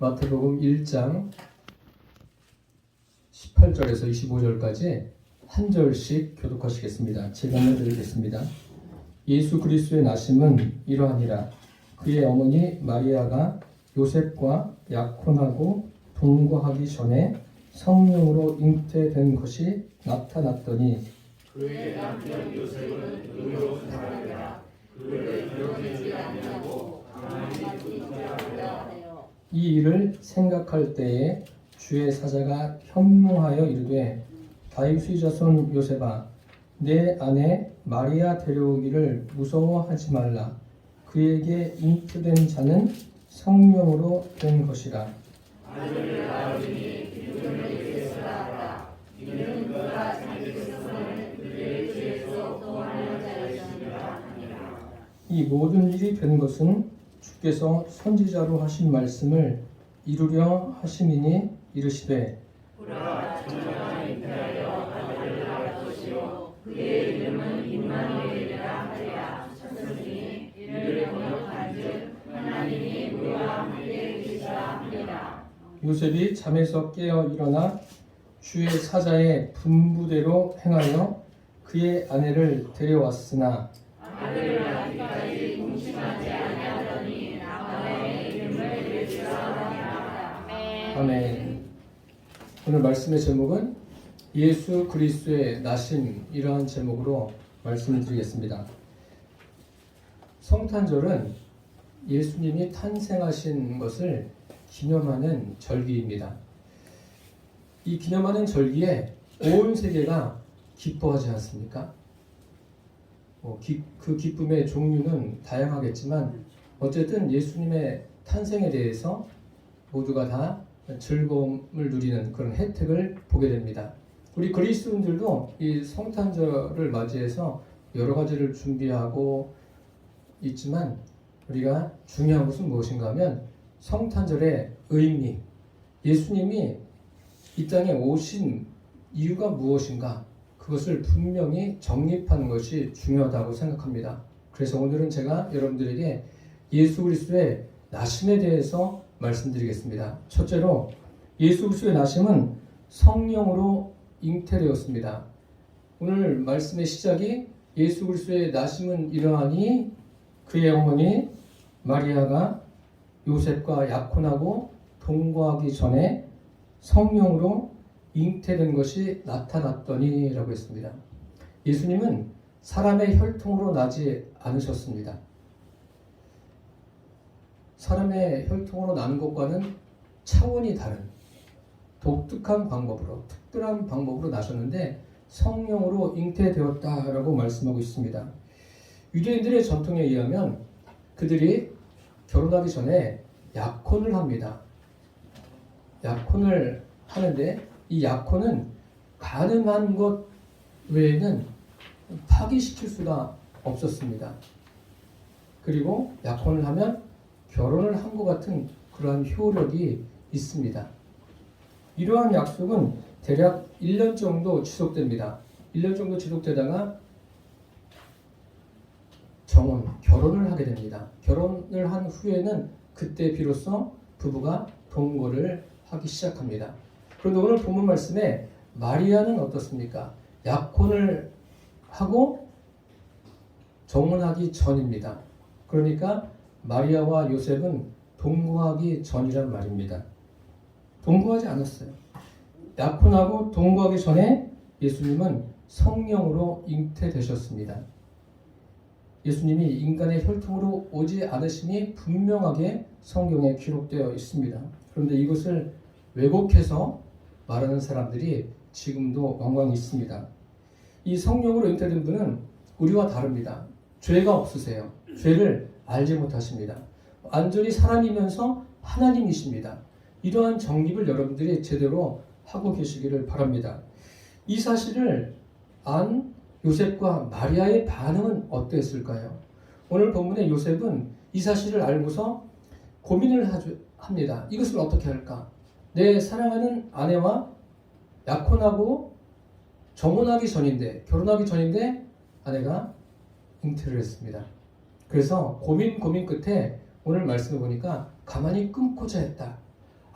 마태복음 1장 18절에서 25절까지 한 절씩 교독하시겠습니다. 제가 읽어드리겠습니다. 예수 그리스도의 나심은 이러하니라. 그의 어머니 마리아가 요셉과 약혼하고 동거하기 전에 성령으로 잉태된 것이 나타났더니 그의 남편 요셉은 의로운 사람이라. 그를 결혼하지 아니하고 가만히 두었더라. 이 일을 생각할 때에 주의 사자가 현몽하여 이르되 다윗의 자손 요셉아 내 아내 마리아 데려오기를 무서워하지 말라. 그에게 잉태된 자는 성령으로 된 것이라. 아들을 낳으니 기쁨을 일으켰으라. 이는 그가 자기 자손을 그의 죄에서 구원하는 자였습니다. 이 모든 일이 된 것은 주께서 선지자로 하신 말씀을 이루려 하심이니 이르시되 보라 처녀가 잉태하여 아들을 낳을 것이요 그의 이름은 임마누엘이라 하리라. 하셨으니 이를 번역한즉 하나님이 그와 함께 계시라 하리라. 요셉이 잠에서 깨어 일어나 주의 사자의 분부대로 행하여 그의 아내를 데려왔으나 아들을 낳기까지 궁심하지 아니하더니 나만의 이름을 일으키라 하니라. 아멘. 오늘 말씀의 제목은 예수 그리스도의 나심이라는 제목으로 말씀을 드리겠습니다. 성탄절은 예수님이 탄생하신 것을 기념하는 절기입니다. 이 기념하는 절기에 온 세계가 기뻐하지 않습니까? 그 기쁨의 종류는 다양하겠지만 어쨌든 예수님의 탄생에 대해서 모두가 다 즐거움을 누리는 그런 혜택을 보게 됩니다. 우리 그리스도인들도 이 성탄절을 맞이해서 여러 가지를 준비하고 있지만 우리가 중요한 것은 무엇인가 하면 성탄절의 의미, 예수님이 이 땅에 오신 이유가 무엇인가 그것을 분명히 정립하는 것이 중요하다고 생각합니다. 그래서 오늘은 제가 여러분들에게 예수 그리스도의 나심에 대해서 말씀드리겠습니다. 첫째로 예수 그리스도의 나심은 성령으로 잉태되었습니다. 오늘 말씀의 시작이 예수 그리스도의 나심은 이러하니 그의 어머니 마리아가 요셉과 약혼하고 동거하기 전에 성령으로 잉태된 것이 나타났더니 라고 했습니다. 예수님은 사람의 혈통으로 나지 않으셨습니다. 사람의 혈통으로 난 것과는 차원이 다른 독특한 방법으로 특별한 방법으로 나셨는데 성령으로 잉태되었다라고 말씀하고 있습니다. 유대인들의 전통에 의하면 그들이 결혼하기 전에 약혼을 합니다. 약혼을 하는데 이 약혼은 가능한 것 외에는 파기시킬 수가 없었습니다. 그리고 약혼을 하면 결혼을 한 것 같은 그러한 효력이 있습니다. 이러한 약속은 대략 1년 정도 지속됩니다. 1년 정도 지속되다가 결혼을 하게 됩니다. 결혼을 한 후에는 그때 비로소 부부가 동거를 하기 시작합니다. 그런데 오늘 본문 말씀에 마리아는 어떻습니까? 약혼을 하고 정혼하기 전입니다. 그러니까 마리아와 요셉은 동거하기 전이란 말입니다. 동거하지 않았어요. 약혼하고 동거하기 전에 예수님은 성령으로 잉태되셨습니다. 예수님이 인간의 혈통으로 오지 않으심이 분명하게 성경에 기록되어 있습니다. 그런데 이것을 왜곡해서 말하는 사람들이 지금도 왕왕 있습니다. 이 성령으로 잉태된 분은 우리와 다릅니다. 죄가 없으세요. 죄를 알지 못하십니다. 완전히 사람이면서 하나님이십니다. 이러한 정립을 여러분들이 제대로 하고 계시기를 바랍니다. 이 사실을 안 요셉과 마리아의 반응은 어땠을까요? 오늘 본문의 요셉은 이 사실을 알고서 고민을 합니다. 이것을 어떻게 할까? 내 사랑하는 아내와 약혼하고 정혼하기 전인데, 결혼하기 전인데 아내가 잉태를 했습니다. 그래서 고민 끝에 오늘 말씀을 보니까 가만히 끊고자 했다.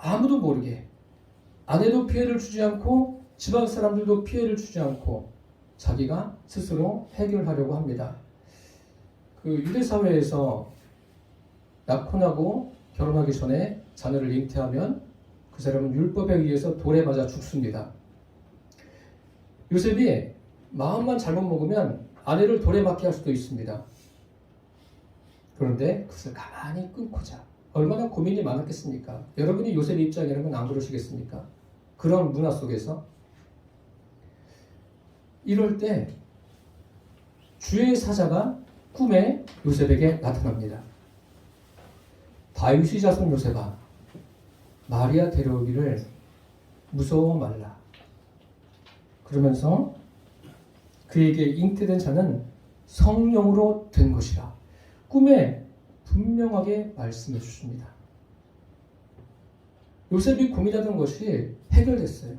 아무도 모르게 아내도 피해를 주지 않고 집안 사람들도 피해를 주지 않고 자기가 스스로 해결하려고 합니다. 그 유대 사회에서 약혼하고 결혼하기 전에 자녀를 잉태하면 그 사람은 율법에 의해서 돌에 맞아 죽습니다. 요셉이 마음만 잘못 먹으면 아내를 돌에 맞게 할 수도 있습니다. 그런데 그것을 가만히 끊고자 얼마나 고민이 많았겠습니까? 여러분이 요셉의 입장이라면 안 그러시겠습니까? 그런 문화 속에서 이럴 때 주의 사자가 꿈에 요셉에게 나타납니다. 다윗의 자손 요셉아, 마리아 데려오기를 무서워 말라. 그러면서 그에게 잉태된 자는 성령으로 된 것이라. 꿈에 분명하게 말씀해 주십니다. 요셉이 고민하던 것이 해결됐어요.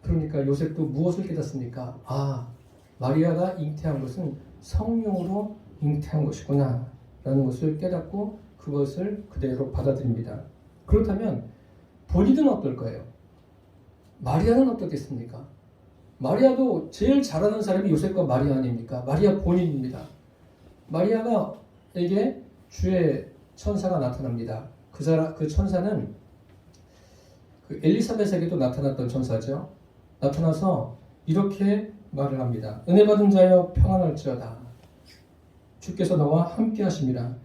그러니까 요셉도 무엇을 깨닫습니까? 아, 마리아가 잉태한 것은 성령으로 잉태한 것이구나 라는 것을 깨닫고 그것을 그대로 받아들입니다. 그렇다면 본인은 어떨까요? 마리아는 어떻겠습니까? 마리아도 제일 잘하는 사람이 요셉과 마리아 아닙니까? 마리아 본인입니다. 마리아가에게 주의 천사가 나타납니다. 그 천사는 그 엘리사벳에게도 나타났던 천사죠. 나타나서 이렇게 말을 합니다. 은혜 받은 자여 평안할지어다. 주께서 너와 함께 하심이라.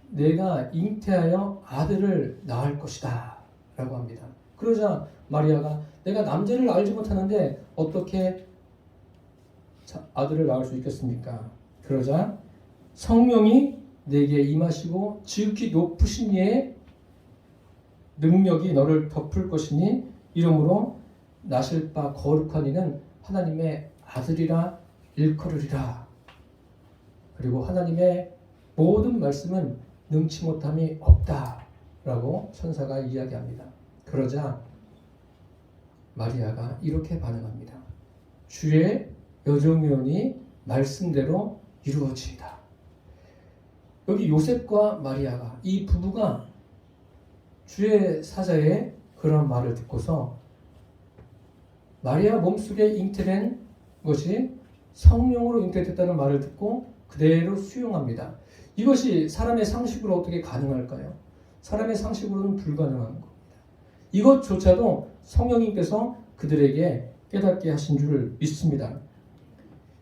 내가 잉태하여 아들을 낳을 것이다 라고 합니다. 그러자 마리아가 내가 남자를 알지 못하는데 어떻게 아들을 낳을 수 있겠습니까? 그러자 성령이 내게 임하시고 지극히 높으신 이의 능력이 너를 덮을 것이니 이러므로 나실 바 거룩한 이는 하나님의 아들이라 일컬으리라. 그리고 하나님의 모든 말씀은 능치 못함이 없다라고 천사가 이야기합니다. 그러자 마리아가 이렇게 반응합니다. 주의 여정연이 말씀대로 이루어진다. 여기 요셉과 마리아가 이 부부가 주의 사자의 그런 말을 듣고서 마리아 몸속에 잉태된 것이 성령으로 잉태됐다는 말을 듣고 그대로 수용합니다. 이것이 사람의 상식으로 어떻게 가능할까요? 사람의 상식으로는 불가능한 겁니다. 이것조차도 성령님께서 그들에게 깨닫게 하신 줄 믿습니다.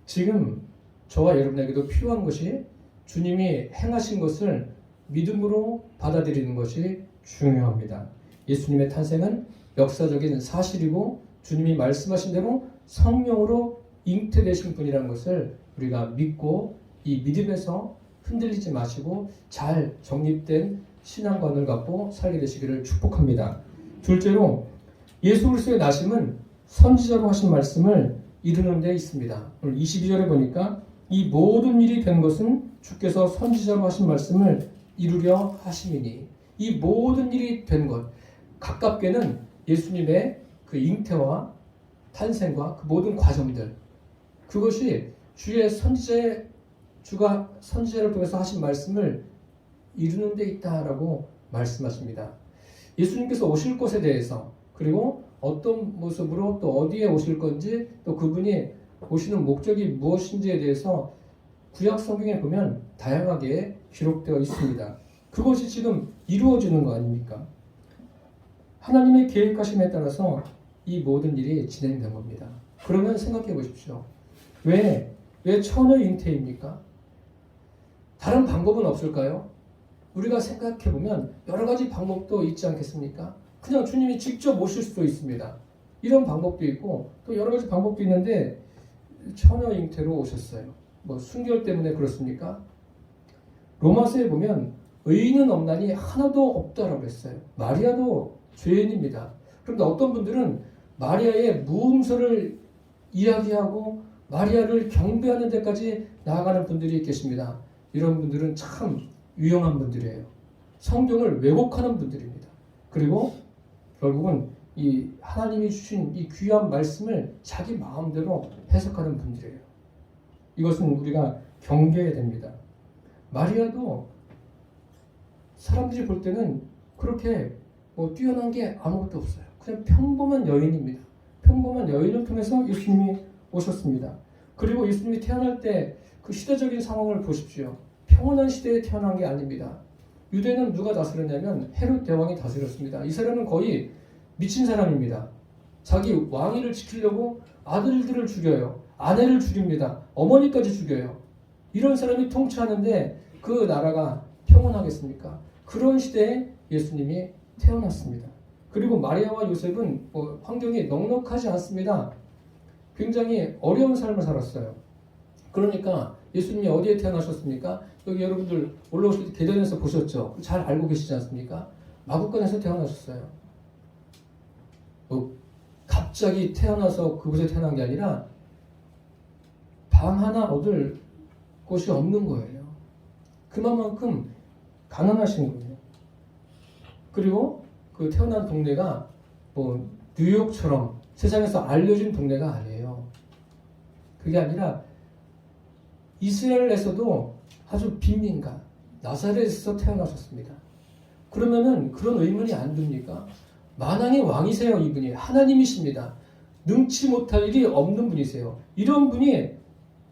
지금 저와 여러분에게도 필요한 것이 주님이 행하신 것을 믿음으로 받아들이는 것이 중요합니다. 예수님의 탄생은 역사적인 사실이고 주님이 말씀하신 대로 성령으로 잉태되신 분이라는 것을 우리가 믿고 이 믿음에서 흔들리지 마시고 잘 정립된 신앙관을 갖고 살게 되시기를 축복합니다. 둘째로 예수 그리스도의 나심은 선지자로 하신 말씀을 이루는 데 있습니다. 오늘 22절에 보니까 이 모든 일이 된 것은 주께서 선지자로 하신 말씀을 이루려 하심이니 이 모든 일이 된 것 가깝게는 예수님의 그 잉태와 탄생과 그 모든 과정들 그것이 주가 선지자를 통해서 하신 말씀을 이루는 데 있다라고 말씀하십니다. 예수님께서 오실 것에 대해서 그리고 어떤 모습으로 또 어디에 오실 건지 또 그분이 오시는 목적이 무엇인지에 대해서 구약 성경에 보면 다양하게 기록되어 있습니다. 그것이 지금 이루어지는 거 아닙니까? 하나님의 계획하심에 따라서 이 모든 일이 진행된 겁니다. 그러면 생각해 보십시오. 왜 처녀 잉태입니까? 다른 방법은 없을까요? 우리가 생각해 보면 여러 가지 방법도 있지 않겠습니까? 그냥 주님이 직접 오실 수도 있습니다. 이런 방법도 있고 또 여러 가지 방법도 있는데 처녀 잉태로 오셨어요. 뭐 순결 때문에 그렇습니까? 로마서에 보면 의인은 없나니 하나도 없다라고 했어요. 마리아도 죄인입니다. 그런데 어떤 분들은 마리아의 무음서를 이야기하고 마리아를 경배하는 데까지 나아가는 분들이 계십니다. 이런 분들은 참 유용한 분들이에요. 성경을 왜곡하는 분들입니다. 그리고 결국은 이 하나님이 주신 이 귀한 말씀을 자기 마음대로 해석하는 분들이에요. 이것은 우리가 경계해야 됩니다. 마리아도 사람들이 볼 때는 그렇게 뭐 뛰어난 게 아무것도 없어요. 그냥 평범한 여인입니다. 평범한 여인을 통해서 예수님이 오셨습니다. 그리고 예수님이 태어날 때 그 시대적인 상황을 보십시오. 평온한 시대에 태어난 게 아닙니다. 유대는 누가 다스렸냐면 헤롯 대왕이 다스렸습니다. 이 사람은 거의 미친 사람입니다. 자기 왕위를 지키려고 아들들을 죽여요. 아내를 죽입니다. 어머니까지 죽여요. 이런 사람이 통치하는데 그 나라가 평온하겠습니까? 그런 시대에 예수님이 태어났습니다. 그리고 마리아와 요셉은 환경이 넉넉하지 않습니다. 굉장히 어려운 삶을 살았어요. 그러니까 예수님이 어디에 태어나셨습니까? 여기 여러분들 올라오실 때 계단에서 보셨죠? 잘 알고 계시지 않습니까? 마구간에서 태어나셨어요. 갑자기 태어나서 그곳에 태어난 게 아니라 방 하나 얻을 곳이 없는 거예요. 그만큼 가난하신 거예요. 그리고 그 태어난 동네가 뉴욕처럼 세상에서 알려진 동네가 아니에요. 그게 아니라 이스라엘에서도 아주 빈민가 나사렛에서 태어나셨습니다. 그러면은 그런 의문이 안 듭니까? 만왕의 왕이세요. 이분이 하나님이십니다. 능치 못할 일이 없는 분이세요. 이런 분이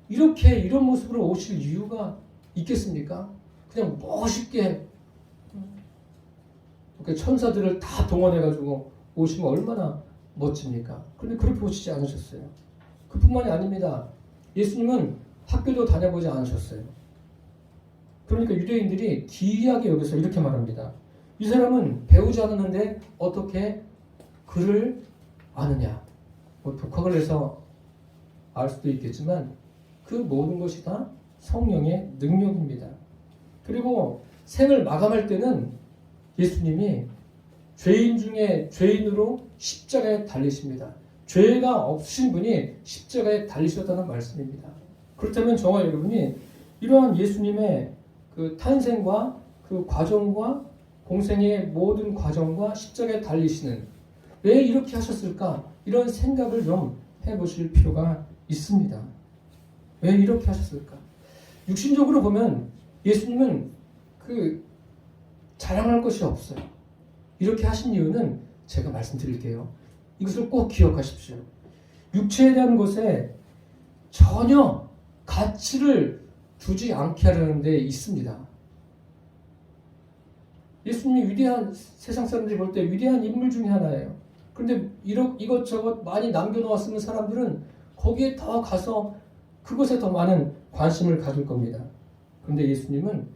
이렇게 이런 모습으로 오실 이유가 있겠습니까? 그냥 멋있게 이렇게 천사들을 다 동원해가지고 오시면 얼마나 멋집니까? 그런데 그렇게 오시지 않으셨어요. 그뿐만이 아닙니다. 예수님은 학교도 다녀보지 않으셨어요. 그러니까 유대인들이 기이하게 여기서 이렇게 말합니다. 이 사람은 배우지 않았는데 어떻게 글을 아느냐? 독학을 해서 알 수도 있겠지만 그 모든 것이 다 성령의 능력입니다. 그리고 생을 마감할 때는 예수님이 죄인 중에 죄인으로 십자가에 달리십니다. 죄가 없으신 분이 십자가에 달리셨다는 말씀입니다. 그렇다면 저와 여러분이 이러한 예수님의 그 탄생과 그 과정과 공생의 모든 과정과 십자가에 달리시는 왜 이렇게 하셨을까? 이런 생각을 좀 해보실 필요가 있습니다. 왜 이렇게 하셨을까? 육신적으로 보면 예수님은 자랑할 것이 없어요. 이렇게 하신 이유는 제가 말씀드릴게요. 이것을 꼭 기억하십시오. 육체에 대한 것에 전혀 가치를 두지 않게 하려는 데 있습니다. 예수님이 위대한, 세상 사람들이 볼 때 위대한 인물 중에 하나예요. 그런데 이것저것 많이 남겨놓았으면 사람들은 거기에 더 가서 그것에 더 많은 관심을 가질 겁니다. 그런데 예수님은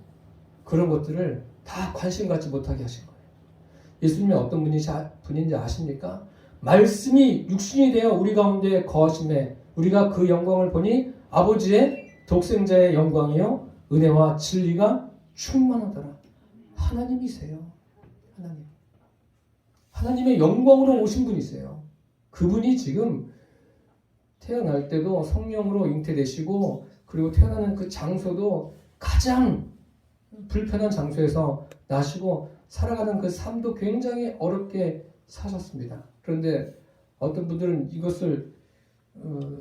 그런 것들을 다 관심 갖지 못하게 하신 거예요. 예수님이 어떤 분인지 아십니까? 말씀이 육신이 되어 우리 가운데 거하심에 우리가 그 영광을 보니 아버지의 독생자의 영광이요 은혜와 진리가 충만하더라. 하나님이세요. 하나님의 영광으로 오신 분이세요. 그분이 지금 태어날 때도 성령으로 잉태되시고 그리고 태어나는 그 장소도 가장 불편한 장소에서 나시고 살아가는 그 삶도 굉장히 어렵게 사셨습니다. 그런데 어떤 분들은 이것을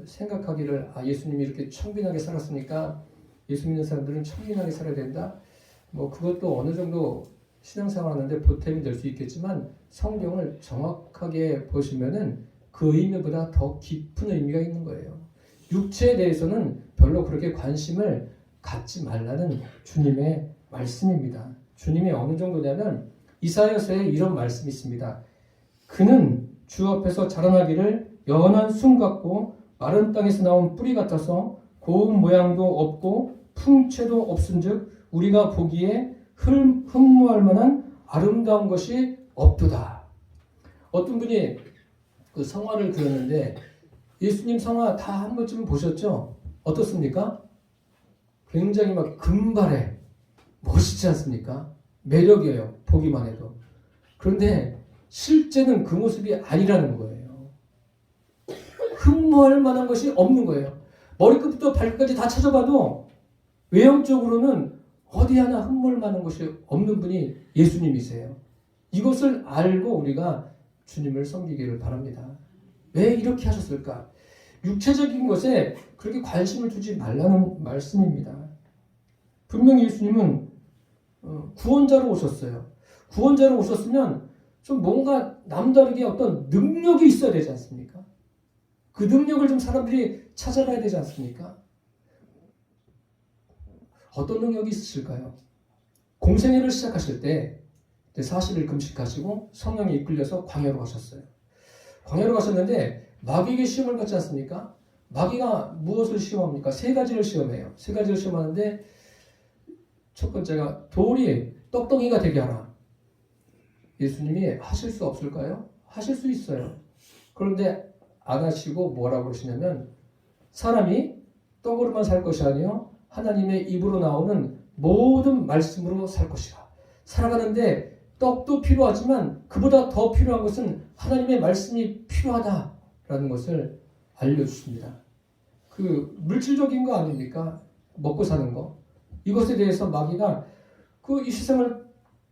생각하기를 예수님이 이렇게 청빈하게 살았으니까 예수 믿는 사람들은 청빈하게 살아야 된다. 그것도 어느 정도 신앙생활 하는데 보탬이 될 수 있겠지만 성경을 정확하게 보시면은 그 의미보다 더 깊은 의미가 있는 거예요. 육체에 대해서는 별로 그렇게 관심을 갖지 말라는 주님의 말씀입니다. 주님이 어느 정도냐면 이사야서에 이런 말씀이 있습니다. 그는 주 앞에서 자라나기를 연한 순 같고 마른 땅에서 나온 뿌리 같아서 고운 모양도 없고 풍채도 없은즉 우리가 보기에 흠모할 만한 아름다운 것이 없도다. 어떤 분이 그 성화를 그렸는데 예수님 성화 다 한 번쯤은 보셨죠? 어떻습니까? 굉장히 막 금발에 멋있지 않습니까? 매력이에요. 보기만 해도. 그런데 실제는 그 모습이 아니라는 거예요. 흠모할 만한 것이 없는 거예요. 머리끝부터 발끝까지 다 찾아봐도 외형적으로는 어디 하나 흠모할 만한 것이 없는 분이 예수님이세요. 이것을 알고 우리가 주님을 섬기기를 바랍니다. 왜 이렇게 하셨을까? 육체적인 것에 그렇게 관심을 두지 말라는 말씀입니다. 분명히 예수님은 구원자로 오셨어요. 구원자로 오셨으면 좀 뭔가 남다르게 어떤 능력이 있어야 되지 않습니까? 그 능력을 좀 사람들이 찾아가야 되지 않습니까? 어떤 능력이 있으실까요? 공생애를 시작하실 때 40일 금식하시고 성령이 이끌려서 광야로 가셨어요. 광야로 가셨는데 마귀에게 시험을 받지 않습니까? 마귀가 무엇을 시험합니까? 세 가지를 시험해요. 세 가지를 시험하는데 첫 번째가 돌이 떡덩이가 되게 하라. 예수님이 하실 수 없을까요? 하실 수 있어요. 그런데 안 하시고 뭐라고 그러시냐면 사람이 떡으로만 살 것이 아니요 하나님의 입으로 나오는 모든 말씀으로 살 것이라. 살아가는데 떡도 필요하지만 그보다 더 필요한 것은 하나님의 말씀이 필요하다라는 것을 알려주십니다. 그 물질적인 거 아닙니까? 먹고 사는 거. 이것에 대해서 마귀가 이 세상을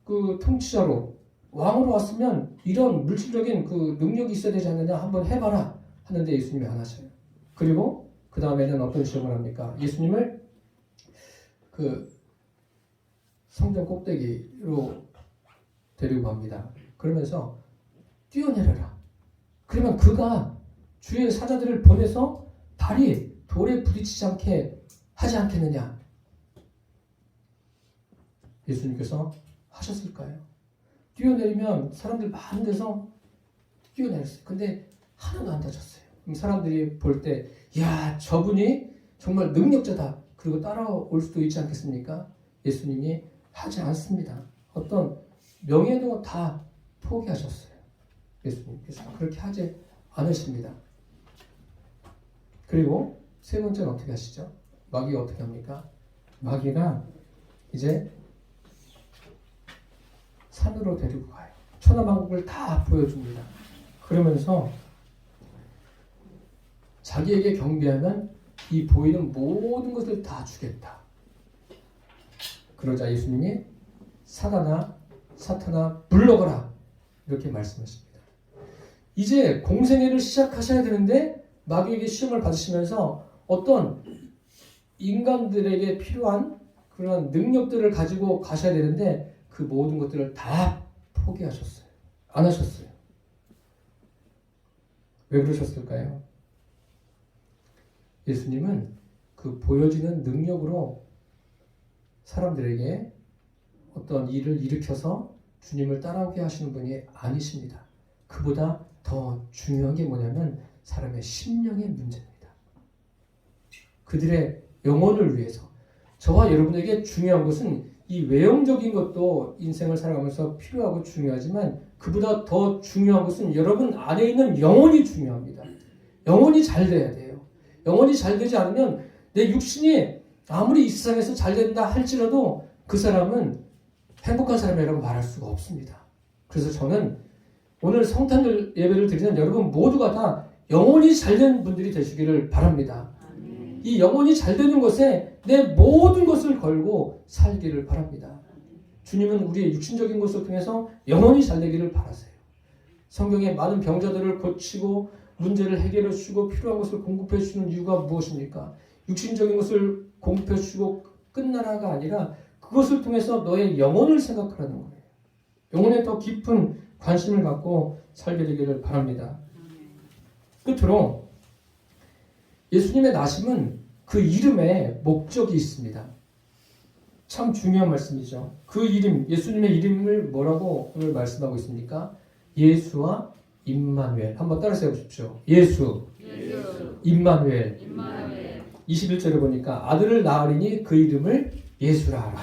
통치자로 왕으로 왔으면 이런 물질적인 능력이 있어야 되지 않느냐, 한번 해봐라 하는데 예수님이 안 하셔요. 그리고 그 다음에는 어떤 시험을 합니까? 예수님을 성전 꼭대기로 데리고 갑니다. 그러면서 뛰어내려라. 그러면 그가 주의 사자들을 보내서 발이 돌에 부딪히지 않게 하지 않겠느냐. 예수님께서 하셨을까요? 뛰어내리면 사람들 많은 데서 뛰어내렸어요. 근데 하나도 안 다쳤어요. 그럼 사람들이 볼 때, 야, 저분이 정말 능력자다. 그리고 따라올 수도 있지 않겠습니까? 예수님이 하지 않습니다. 어떤 명예도 다 포기하셨어요. 예수님께서 그렇게 하지 않으십니다. 그리고 세 번째는 어떻게 하시죠? 마귀가 어떻게 합니까? 마귀가 이제 산으로 데리고 가요. 천하만국을 다 보여줍니다. 그러면서 자기에게 경배하면 이 보이는 모든 것을 다 주겠다. 그러자 예수님이 사탄아 물러가라 이렇게 말씀하십니다. 이제 공생애를 시작하셔야 되는데 마귀에게 시험을 받으시면서 어떤 인간들에게 필요한 그런 능력들을 가지고 가셔야 되는데 그 모든 것들을 다 포기하셨어요. 안 하셨어요. 왜 그러셨을까요? 예수님은 그 보여지는 능력으로 사람들에게 어떤 일을 일으켜서 주님을 따라오게 하시는 분이 아니십니다. 그보다 더 중요한 게 뭐냐면 사람의 심령의 문제입니다. 그들의 영혼을 위해서 저와 여러분에게 중요한 것은 이 외형적인 것도 인생을 살아가면서 필요하고 중요하지만 그보다 더 중요한 것은 여러분 안에 있는 영혼이 중요합니다. 영혼이 잘 돼야 돼요. 영혼이 잘 되지 않으면 내 육신이 아무리 이 세상에서 잘 된다 할지라도 그 사람은 행복한 사람이라고 말할 수가 없습니다. 그래서 저는 오늘 성탄 예배를 드리는 여러분 모두가 다 영혼이 잘된 분들이 되시기를 바랍니다. 이 영혼이 잘 되는 것에 내 모든 것을 걸고 살기를 바랍니다. 주님은 우리의 육신적인 것을 통해서 영혼이 잘 되기를 바라세요. 성경에 많은 병자들을 고치고 문제를 해결해 주시고 필요한 것을 공급해 주시는 이유가 무엇입니까? 육신적인 것을 공급해 주시고 끝나라가 아니라 그것을 통해서 너의 영혼을 생각하라는 거예요. 영혼에 더 깊은 관심을 갖고 살게 되기를 바랍니다. 끝으로 예수님의 나심은 그 이름에 목적이 있습니다. 참 중요한 말씀이죠. 그 이름, 예수님의 이름을 뭐라고 오늘 말씀하고 있습니까? 예수와 임마누엘. 한번 따라서 해보십시오. 예수. 임마누엘. 21절에 보니까 아들을 낳으리니 그 이름을 예수라 하라.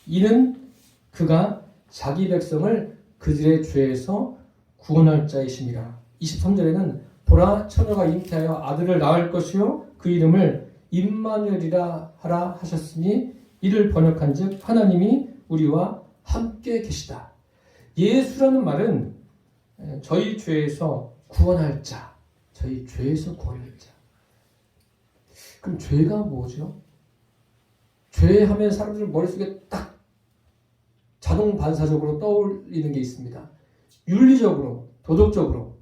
이는 그가 자기 백성을 그들의 죄에서 구원할 자이심이라. 23절에는 보라 처녀가 잉태하여 아들을 낳을 것이요 그 이름을 임마누엘이라 하라 하셨으니 이를 번역한즉 하나님이 우리와 함께 계시다. 예수라는 말은 저희 죄에서 구원할 자, 저희 죄에서 구원할 자. 그럼 죄가 뭐죠? 죄하면 사람들 머릿속에 딱 자동 반사적으로 떠올리는 게 있습니다. 윤리적으로, 도덕적으로.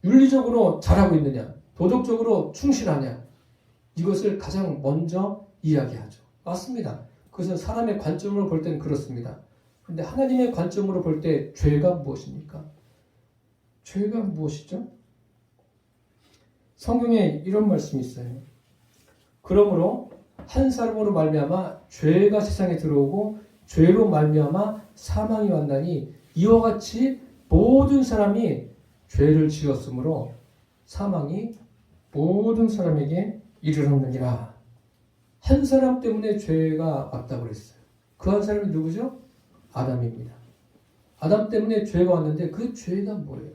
윤리적으로 잘하고 있느냐, 도덕적으로 충실하냐, 이것을 가장 먼저 이야기하죠. 맞습니다. 그것은 사람의 관점으로 볼 때는 그렇습니다. 그런데 하나님의 관점으로 볼 때 죄가 무엇입니까? 죄가 무엇이죠? 성경에 이런 말씀이 있어요. 그러므로 한 사람으로 말미암아 죄가 세상에 들어오고 죄로 말미암아 사망이 왔나니 이와 같이 모든 사람이 죄를 지었으므로 사망이 모든 사람에게 이르렀느니라. 한 사람 때문에 죄가 왔다고 그랬어요. 그 한 사람이 누구죠? 아담입니다. 아담 때문에 죄가 왔는데 그 죄가 뭐예요?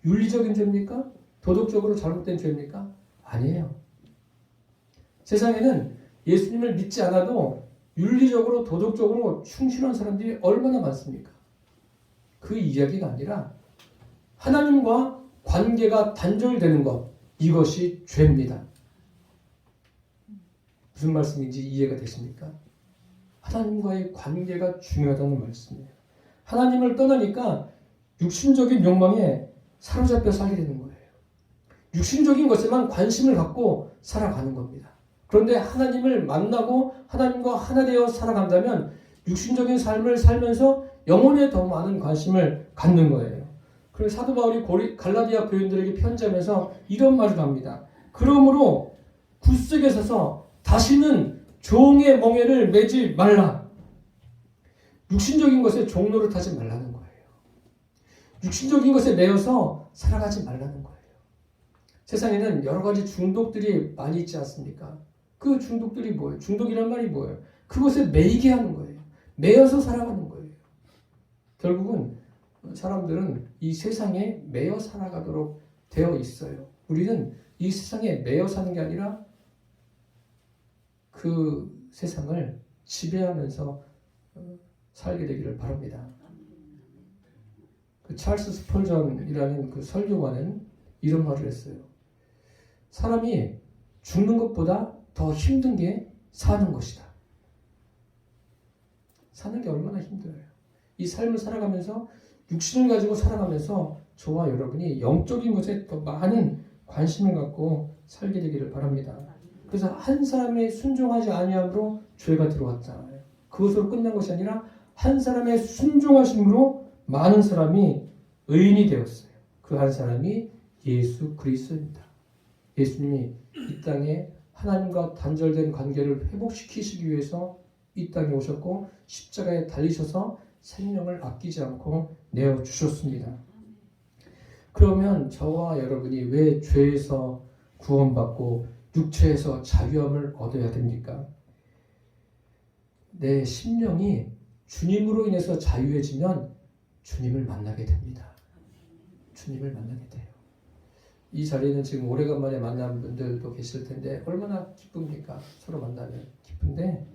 윤리적인 죄입니까? 도덕적으로 잘못된 죄입니까? 아니에요. 세상에는 예수님을 믿지 않아도 윤리적으로 도덕적으로 충실한 사람들이 얼마나 많습니까? 그 이야기가 아니라 하나님과 관계가 단절되는 것, 이것이 죄입니다. 무슨 말씀인지 이해가 되십니까? 하나님과의 관계가 중요하다는 말씀이에요. 하나님을 떠나니까 육신적인 욕망에 사로잡혀 살게 되는 거예요. 육신적인 것에만 관심을 갖고 살아가는 겁니다. 그런데 하나님을 만나고 하나님과 하나 되어 살아간다면 육신적인 삶을 살면서 영혼에 더 많은 관심을 갖는 거예요. 그래서 사도 바울이 갈라디아 교인들에게 편지하면서 이런 말을 합니다. 그러므로 굳세게 서서 다시는 종의 멍에를 매지 말라. 육신적인 것에 종로를 타지 말라는 거예요. 육신적인 것에 매여서 살아가지 말라는 거예요. 세상에는 여러 가지 중독들이 많이 있지 않습니까? 그 중독들이 뭐예요? 중독이란 말이 뭐예요? 그것에 매이게 하는 거예요. 매여서 살아가는 거예요. 결국은 사람들은 이 세상에 매여 살아가도록 되어 있어요. 우리는 이 세상에 매여 사는 게 아니라 그 세상을 지배하면서 살게 되기를 바랍니다. 그 찰스 스펄전이라는 그 설교관은 이런 말을 했어요. 사람이 죽는 것보다 더 힘든 게 사는 것이다. 사는 게 얼마나 힘들어요. 이 삶을 살아가면서 육신을 가지고 살아가면서 저와 여러분이 영적인 것에 더 많은 관심을 갖고 살게 되기를 바랍니다. 그래서 한 사람의 순종하지 아니함으로 죄가 들어왔잖아요. 그것으로 끝난 것이 아니라 한 사람의 순종하심으로 많은 사람이 의인이 되었어요. 그 한 사람이 예수 그리스도입니다. 예수님이 이 땅에 하나님과 단절된 관계를 회복시키시기 위해서 이 땅에 오셨고 십자가에 달리셔서 생명을 아끼지 않고 내어주셨습니다. 그러면 저와 여러분이 왜 죄에서 구원받고 육체에서 자유함을 얻어야 됩니까? 내 심령이 주님으로 인해서 자유해지면 주님을 만나게 됩니다. 주님을 만나게 돼요. 이 자리에는 지금 오래간만에 만난 분들도 계실 텐데 얼마나 기쁩니까? 서로 만나면 기쁜데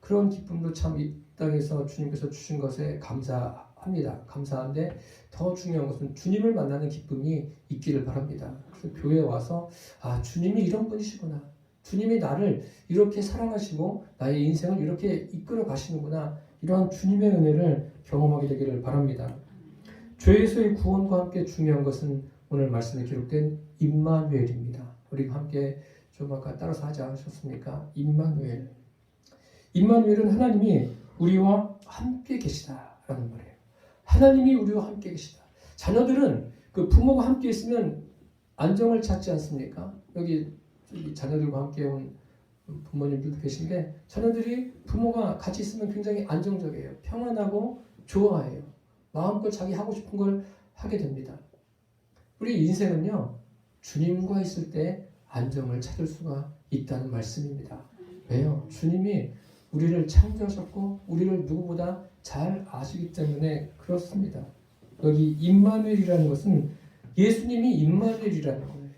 그런 기쁨도 참 이 땅에서 주님께서 주신 것에 감사합니다. 감사한데 더 중요한 것은 주님을 만나는 기쁨이 있기를 바랍니다. 그래서 교회에 와서 아 주님이 이런 분이시구나. 주님이 나를 이렇게 사랑하시고 나의 인생을 이렇게 이끌어 가시는구나. 이러한 주님의 은혜를 경험하게 되기를 바랍니다. 죄에서의 구원과 함께 중요한 것은 오늘 말씀에 기록된 임마누엘입니다. 우리가 함께 좀 아까 따라서 하지 않으셨습니까? 임마누엘. 임마누엘은 하나님이 우리와 함께 계시다라는 말이에요. 하나님이 우리와 함께 계시다. 자녀들은 그 부모가 함께 있으면 안정을 찾지 않습니까? 여기 자녀들과 함께 온 부모님들도 계신데 자녀들이 부모가 같이 있으면 굉장히 안정적이에요. 평안하고 좋아해요. 마음껏 자기 하고 싶은 걸 하게 됩니다. 우리 인생은요. 주님과 있을 때 안정을 찾을 수가 있다는 말씀입니다. 왜요? 주님이 우리를 창조하셨고 우리를 누구보다 잘 아시기 때문에 그렇습니다. 여기 임마누엘이라는 것은 예수님이 임마누엘이라는 거예요.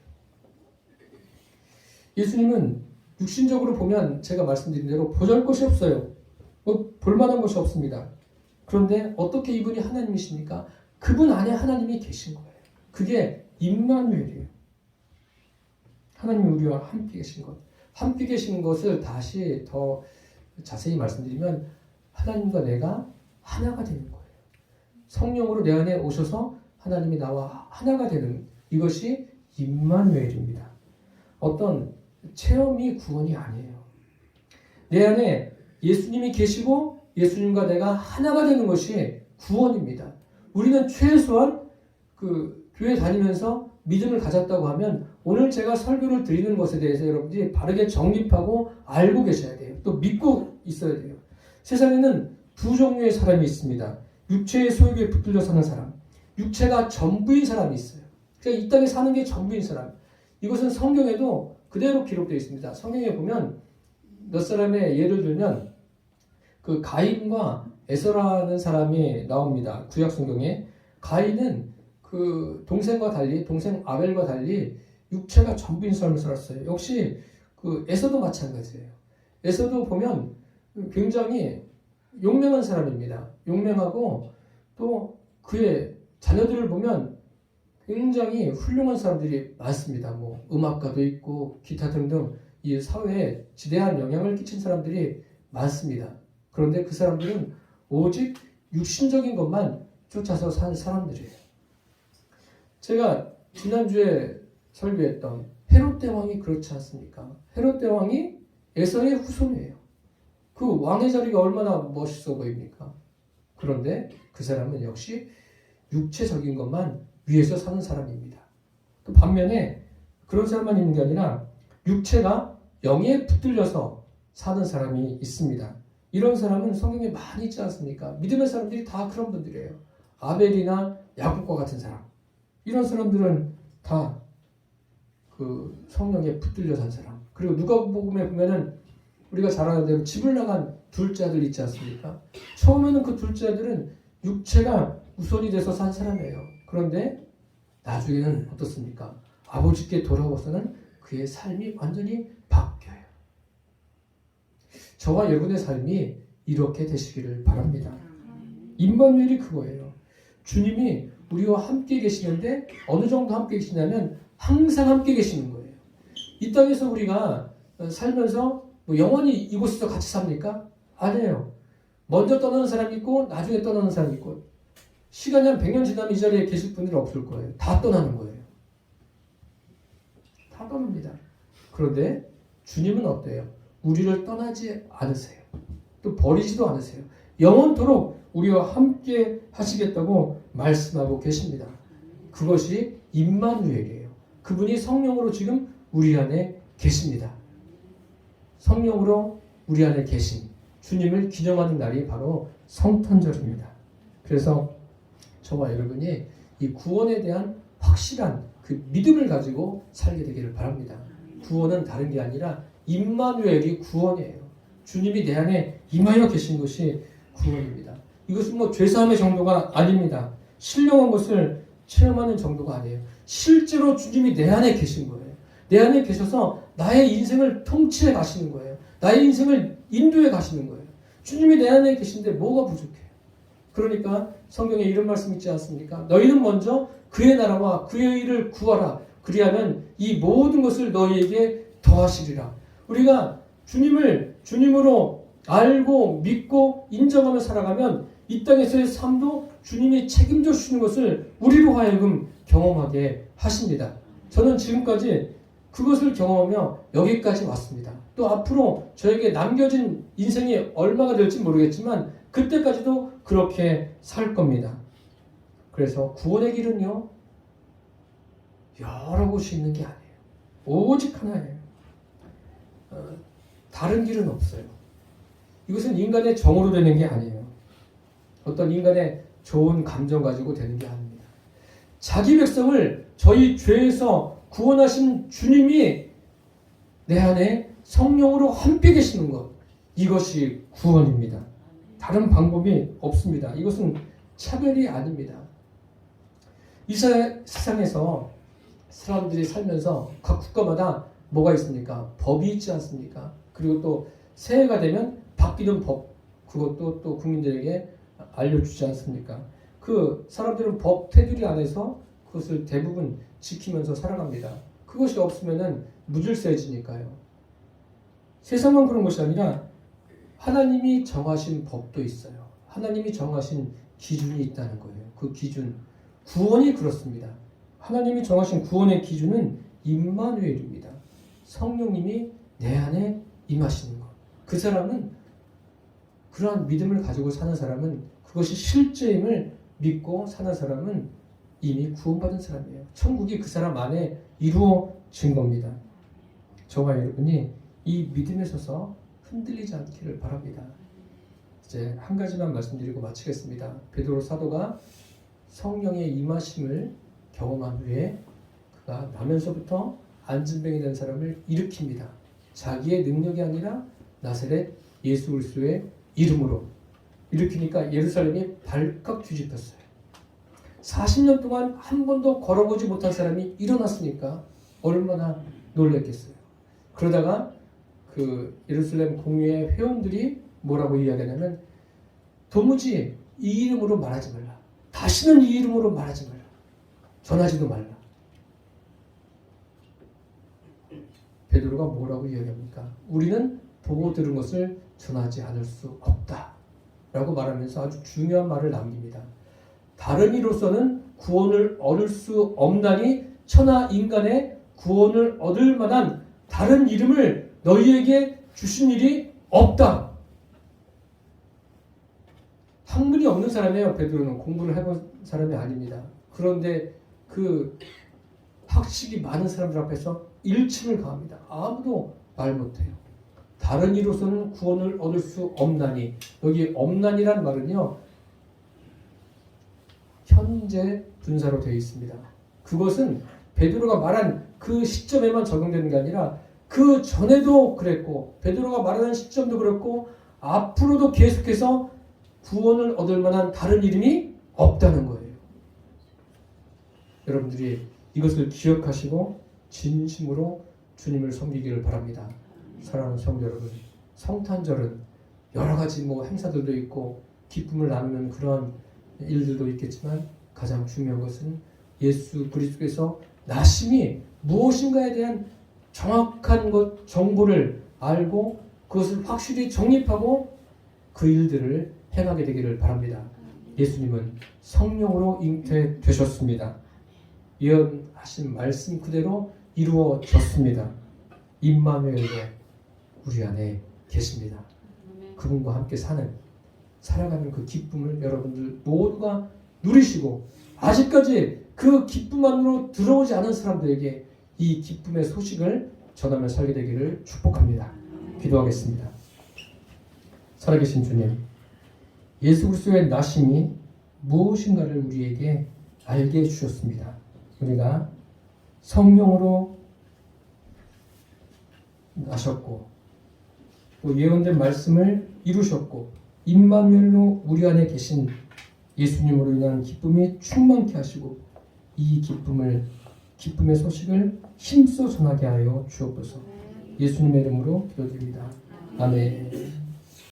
예수님은 육신적으로 보면 제가 말씀드린 대로 보잘것이 없어요. 볼만한 것이 없습니다. 그런데 어떻게 이분이 하나님이십니까? 그분 안에 하나님이 계신 거예요. 그게 임마누엘이에요. 하나님이 우리와 함께 계신 것. 함께 계신 것을 다시 더 자세히 말씀드리면 하나님과 내가 하나가 되는 거예요. 성령으로 내 안에 오셔서 하나님이 나와 하나가 되는 이것이 임마누엘입니다. 어떤 체험이 구원이 아니에요. 내 안에 예수님이 계시고 예수님과 내가 하나가 되는 것이 구원입니다. 우리는 최소한 그 교회 다니면서 믿음을 가졌다고 하면 오늘 제가 설교를 드리는 것에 대해서 여러분들이 바르게 정립하고 알고 계셔야 돼요. 또 믿고 있어야 돼요. 세상에는 두 종류의 사람이 있습니다. 육체의 소욕에 붙들려 사는 사람, 육체가 전부인 사람이 있어요. 그러니까 이 땅에 사는 게 전부인 사람. 이것은 성경에도 그대로 기록되어 있습니다. 성경에 보면 몇 사람의 예를 들면 그 가인과 에서라는 사람이 나옵니다. 구약 성경에. 가인은 그 동생과 달리, 동생 아벨과 달리 육체가 전부인 삶을 살았어요. 역시 그 에서도 마찬가지예요. 에서도 보면 굉장히 용맹한 사람입니다. 용맹하고 또 그의 자녀들을 보면 굉장히 훌륭한 사람들이 많습니다. 뭐 음악가도 있고 기타 등등 이 사회에 지대한 영향을 끼친 사람들이 많습니다. 그런데 그 사람들은 오직 육신적인 것만 쫓아서 산 사람들이에요. 제가 지난주에 설교했던 헤롯 대왕이 그렇지 않습니까? 헤롯 대왕이 에서의 후손이에요. 그 왕의 자리가 얼마나 멋있어 보입니까? 그런데 그 사람은 역시 육체적인 것만 위해서 사는 사람입니다. 또 반면에 그런 사람만 있는 게 아니라 육체가 영에 붙들려서 사는 사람이 있습니다. 이런 사람은 성경에 많이 있지 않습니까? 믿음의 사람들이 다 그런 분들이에요. 아벨이나 야곱과 같은 사람. 이런 사람들은 다 그 성령에 붙들려 산 사람. 그리고 누가복음에 보면은 우리가 잘 아는 대로 집을 나간 둘째 아들 있지 않습니까? 처음에는 그 둘째 아들은 육체가 우선이 돼서 산 사람이에요. 그런데 나중에는 어떻습니까? 아버지께 돌아와서는 그의 삶이 완전히 바뀌어요. 저와 여러분의 삶이 이렇게 되시기를 바랍니다. 임마누엘이 그거예요. 주님이 우리와 함께 계시는데 어느 정도 함께 계시냐면 항상 함께 계시는 거예요. 이 땅에서 우리가 살면서 뭐 영원히 이곳에서 같이 삽니까? 아니에요. 먼저 떠나는 사람이 있고 나중에 떠나는 사람이 있고 시간이 한 100년 지나면 이 자리에 계실 분들이 없을 거예요. 다 떠나는 거예요. 다 떠납니다. 그런데 주님은 어때요? 우리를 떠나지 않으세요. 또 버리지도 않으세요. 영원토록 우리와 함께 하시겠다고 말씀하고 계십니다. 그것이 임마누엘이에요. 그분이 성령으로 지금 우리 안에 계십니다. 성령으로 우리 안에 계신 주님을 기념하는 날이 바로 성탄절입니다. 그래서 저와 여러분이 이 구원에 대한 확실한 그 믿음을 가지고 살게 되기를 바랍니다. 구원은 다른 게 아니라 임마누엘이 구원이에요. 주님이 내 안에 임하여 계신 것이 구원입니다. 이것은 뭐 죄사함의 정도가 아닙니다. 신령한 것을 체험하는 정도가 아니에요. 실제로 주님이 내 안에 계신 거예요. 내 안에 계셔서 나의 인생을 통치해 가시는 거예요. 나의 인생을 인도해 가시는 거예요. 주님이 내 안에 계신데 뭐가 부족해요? 그러니까 성경에 이런 말씀 있지 않습니까? 너희는 먼저 그의 나라와 그의 의를 구하라. 그리하면 이 모든 것을 너희에게 더하시리라. 우리가 주님을 주님으로 알고 믿고 인정하며 살아가면 이 땅에서의 삶도 주님이 책임져 주시는 것을 우리로 하여금 경험하게 하십니다. 저는 지금까지 그것을 경험하며 여기까지 왔습니다. 또 앞으로 저에게 남겨진 인생이 얼마가 될지 모르겠지만 그때까지도 그렇게 살 겁니다. 그래서 구원의 길은요, 여러 곳이 있는 게 아니에요. 오직 하나예요. 다른 길은 없어요. 이것은 인간의 정으로 되는 게 아니에요. 어떤 인간의 좋은 감정 가지고 되는 게 아닙니다. 자기 백성을 저희 죄에서 구원하신 주님이 내 안에 성령으로 함께 계시는 것, 이것이 구원입니다. 다른 방법이 없습니다. 이것은 차별이 아닙니다. 이 세상에서 사람들이 살면서 각 국가마다 뭐가 있습니까? 법이 있지 않습니까? 그리고 또 새해가 되면 바뀌는 법, 그것도 또 국민들에게 알려주지 않습니까? 그 사람들은 법 테두리 안에서 그것을 대부분 지키면서 살아갑니다. 그것이 없으면은 무질서해지니까요. 세상만 그런 것이 아니라 하나님이 정하신 법도 있어요. 하나님이 정하신 기준이 있다는 거예요. 그 기준, 구원이 그렇습니다. 하나님이 정하신 구원의 기준은 임마누엘입니다. 성령님이 내 안에 임하시는 것. 그 사람은 그러한 믿음을 가지고 사는 사람은 그것이 실제임을 믿고 사는 사람은 이미 구원받은 사람이에요. 천국이 그 사람 안에 이루어진 겁니다. 저와 여러분이 이 믿음에 서서 흔들리지 않기를 바랍니다. 이제 한 가지만 말씀드리고 마치겠습니다. 베드로 사도가 성령의 임하심을 경험한 후에 그가 나면서부터 안진병이 된 사람을 일으킵니다. 자기의 능력이 아니라 나사렛 예수 그리스도의 이름으로 일으키니까 예루살렘이 발칵 뒤집혔어요. 40년 동안 한 번도 걸어보지 못한 사람이 일어났으니까 얼마나 놀랐겠어요. 그러다가 그 예루살렘 공회의 회원들이 뭐라고 이야기하냐면 도무지 이 이름으로 말하지 말라. 다시는 이 이름으로 말하지 말라. 전하지도 말라. 베드로가 뭐라고 이야기합니까? 우리는 보고 들은 것을 전하지 않을 수 없다. 라고 말하면서 아주 중요한 말을 남깁니다. 다른 이로서는 구원을 얻을 수 없나니 천하 인간의 구원을 얻을 만한 다른 이름을 너희에게 주신 일이 없다. 학문이 없는 사람이에요. 베드로는 공부를 해본 사람이 아닙니다. 그런데 그 학식이 많은 사람들 앞에서 일침을 가합니다. 아무도 말 못해요. 다른 이로서는 구원을 얻을 수 없나니, 여기 없나니란 말은요 현재 분사로 되어 있습니다. 그것은 베드로가 말한 그 시점에만 적용되는 게 아니라 그 전에도 그랬고 베드로가 말하는 시점도 그랬고 앞으로도 계속해서 구원을 얻을 만한 다른 이름이 없다는 거예요. 여러분들이 이것을 기억하시고 진심으로 주님을 섬기기를 바랍니다. 사랑하는 성도 여러분, 성탄절은 여러 가지 행사들도 있고 기쁨을 나누는 그런 일들도 있겠지만 가장 중요한 것은 예수 그리스도께서 나심이 무엇인가에 대한 정확한 정보를 알고 그것을 확실히 정립하고 그 일들을 행하게 되기를 바랍니다. 예수님은 성령으로 잉태되셨습니다. 예언하신 말씀 그대로 이루어졌습니다. 임마누엘도 우리 안에 계십니다. 그분과 함께 살아가는 그 기쁨을 여러분들 모두가 누리시고 아직까지 그 기쁨 안으로 들어오지 않은 사람들에게 이 기쁨의 소식을 전하며 살게 되기를 축복합니다. 기도하겠습니다. 살아계신 주님, 예수 그리스도의 나심이 무엇인가를 우리에게 알게 해주셨습니다. 우리가 성령으로 나셨고 또 예언된 말씀을 이루셨고 임마누엘로 우리 안에 계신 예수님으로 인한 기쁨이 충만케 하시고 이 기쁨의 소식을 힘써 전하게 하여 주옵소서. 예수님의 이름으로 기도드립니다. 아멘.